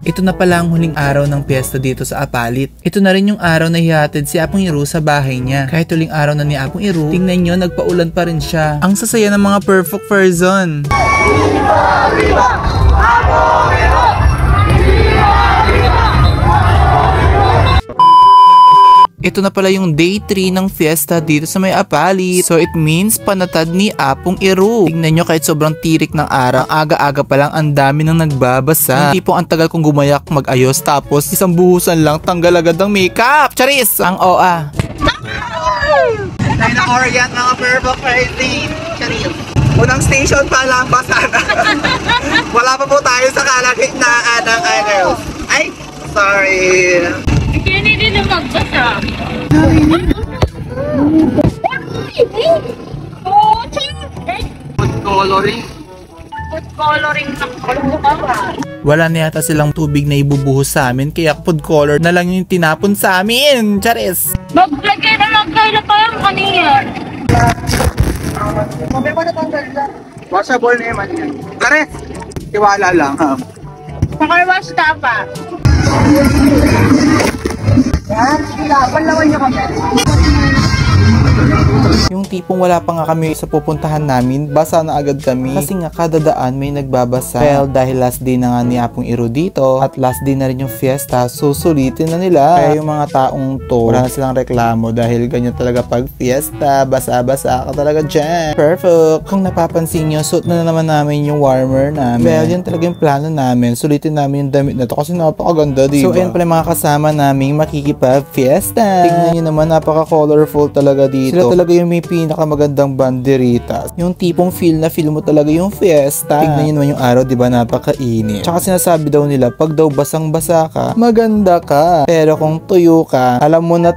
Ito na pala ang huling araw ng piyesta dito sa Apalit. Ito na rin yung araw na hihatid si Apong Iru sa bahay niya. Kahit huling araw na ni Apong Iru, tingnan nyo, nagpaulan pa rin siya. Ang sasaya ng mga perfect person. Ito na pala yung day 3 ng fiesta dito sa may Apalit. So it means panatad ni Apong Iru. Tignan nyo kahit sobrang tirik ng araw, aga-aga pa lang ang dami nang nagbabasa. Yung tipong ang tagal kong gumayak mag-ayos tapos isang buhusan lang tanggal agad ng makeup. Charis! Ang OA. Tayo na Orient mga perfect crazy. Charis. Unang station pa lang basa na. Wala pa po tayo sa kalagitnaan ng ano. Ay, sorry. Hindi din na magbasa. Food coloring. Food coloring ng kaluluwa. Wala na yata silang tubig na ibubuhos sa amin kaya food color na lang yung tinapon sa amin. Charis! Maglagay na lang kayo na parang kanina. Washable na naman yan. Kares! Tiwala lang ha. Pakarwash ka pa. Yan, sila. Palawan nyo kami. Yung tipong wala pa nga kami sa pupuntahan namin, basa na agad kami. Kasi nga kada daan may nagbabasa. Well, dahil last day na nga ni Apong Iru dito at last day na rin yung fiesta, susulitin na nila. Kaya yung mga taong to, wala na silang reklamo dahil ganyan talaga pag fiesta, basa-basa ka talaga dyan. Perfect! Kung napapansin nyo, suot na naman namin yung warmer namin. Well, yun talaga yung plano namin. Sulitin namin yung damit na to kasi napakaganda, diba? So, ayan pala mga kasama namin makikipag-fiesta. Tignan nyo naman, napaka-colorful talaga dito. Sila talaga yung may pinakamagandang banderitas. Yung tipong feel na feel mo talaga yung fiesta. Tignan nyo naman yung araw, diba? Napakainit. Tsaka sinasabi daw nila, pag daw basang-basa ka, maganda ka. Pero kung tuyo ka, alam mo na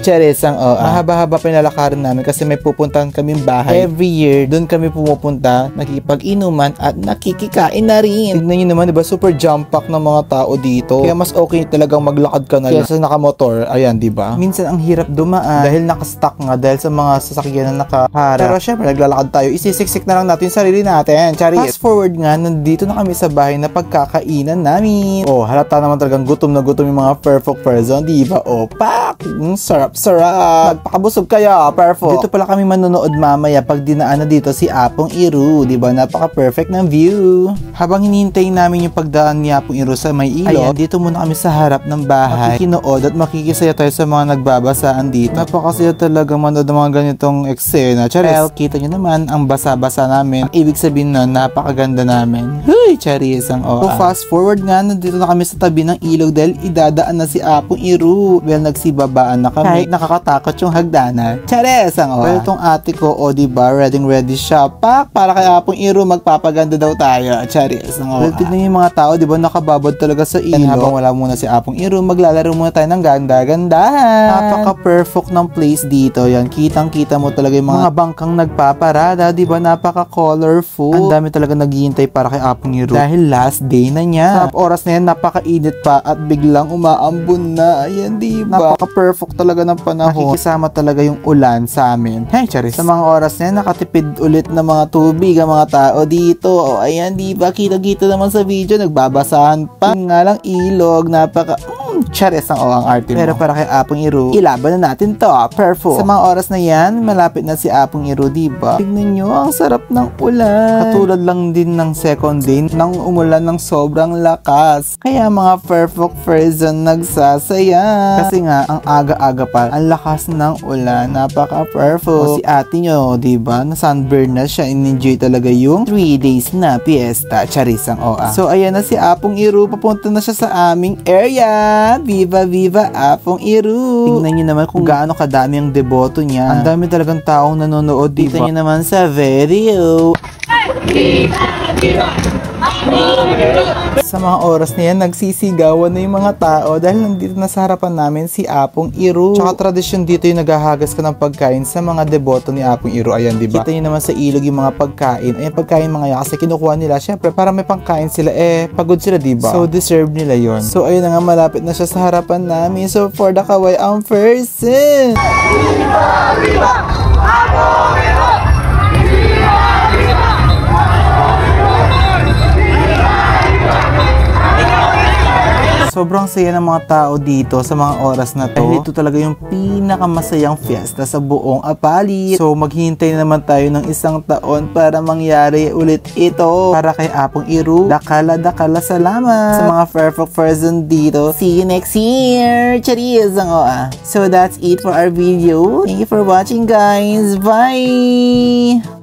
Charis ang OA. Mahaba-haba pinalakaran namin kasi may pupuntahan kaming bahay. Every year, doon kami pumupunta, nakikipag-inuman at nakikikain na rin. Tignan nyo naman, diba? Super jump pack ng mga tao dito. Kaya mas okay talagang maglakad ka na lang kaysa nakamotor. Ayan, diba? Minsan ang hirap dumaan dahil nakastuck nga dahil sa mga sasakyan na nakaharap. Pero syempre, naglalakad tayo. Isisiksik na lang natin yung sarili natin. Charis. Fast forward nga, nandito na kami sa bahay na pagkakainan namin. Oh, halata naman talagang gutom na gutom yung mga perfect person, diba? Oh, pak! Sarap! Magpakabusog kaya, perfect. Dito pala kami manonood mamaya pag dinaan na dito si Apong Iru, diba? Napaka-perfect ng view. Habang hinihintay namin yung pagdaan ni Apong Iru sa may ilog, ayan, dito muna kami sa harap ng bahay. Makikinood at makikisaya tayo sa mga nagbabasaan dito. Napakasaya talaga manood ng mga ganitong eksena. Charis. Well, kita nyo naman ang basa-basa namin. Ang ibig sabihin na napakaganda namin. Huy, Charis ang OA. So fast forward nga, nandito na kami sa tabi ng ilog dahil idadaan na si Apong Iru. Well, nagsibabaan na kami. Kahit nakakatakot yung hagdanan. Charis ang OA. Well, itong ate ko, o diba, ready siya. Pak, para kay Apong Iru, magpapaganda daw tayo. Charis ang OA. Well, tignan yung mga tao, diba, nakababad talaga sa ilog. Habang wala muna si Apong Iru, maglalaro muna tayo ng ganda-gandahan. Napaka-perfect ng place dito. Yan, kitang-kita mo talaga yung mga bangkang nagpaparada, diba? Napaka-colorful. Ang dami talaga naghihintay para kay Apong Iru dahil last day na niya. Sa oras na yan, napakainit pa at biglang umaambon na. Ayan, diba? Napaka-perfect talaga ng panahon. Nakikisama talaga yung ulan sa amin. Hey, Charis. Sa mga oras na yan, nakatipid ulit ng mga tubig ang mga tao dito. O, ayan, diba? Kita-kita naman sa video, nagbabasahan pa. Nga lang ilog, Charis ang arte mo. Pero para kay Apong Iru, ilaban na natin to. Perfect. Sa mga oras na yan, malapit na si Apong Iru, diba? Tignan nyo, ang sarap ng ulan. Katulad lang din ng second day nang umulan ng sobrang lakas. Kaya mga perfect person nagsasaya. Kasi nga, ang aga-aga pa, ang lakas ng ulan. Napaka-perfect. O si ate nyo, diba? Na-sunburn na siya. In-enjoy talaga yung 3 days na fiesta. Charis ang OA. So, ayan na si Apong Iru. Papunta na siya sa aming area. Viva, viva, Apong Iru. Tingnan nyo naman kung gaano kadami ang deboto niya. Ang dami talagang taong nanonood, diba? Tingnan nyo naman sa video. Sa mga oras na yan, nagsisigawan na yung mga tao dahil nandito na sa harapan namin si Apong Iru. Tsaka tradisyon dito yung naghahagas ka ng pagkain sa mga deboto ni Apong Iru. Ayan, diba? Kita nyo naman sa ilog yung mga pagkain. Ayan, pagkain mga yan kasi kinukuha nila. Syempre, para may pangkain sila, pagod sila, diba? So, deserve nila yon. So, ayun na nga, malapit na siya sa harapan namin. So, for the kaway ang person. Viva! Viva! Apong Iru! Sobrang saya ng mga tao dito sa mga oras na to. Dahil ito talaga yung pinakamasayang fiesta sa buong Apalit. So maghihintay na naman tayo ng isang taon para mangyari ulit ito. Para kay Apong Iru, dakala salamat sa mga perfect person dito. See you next year! Charis! So that's it for our video. Thank you for watching, guys. Bye!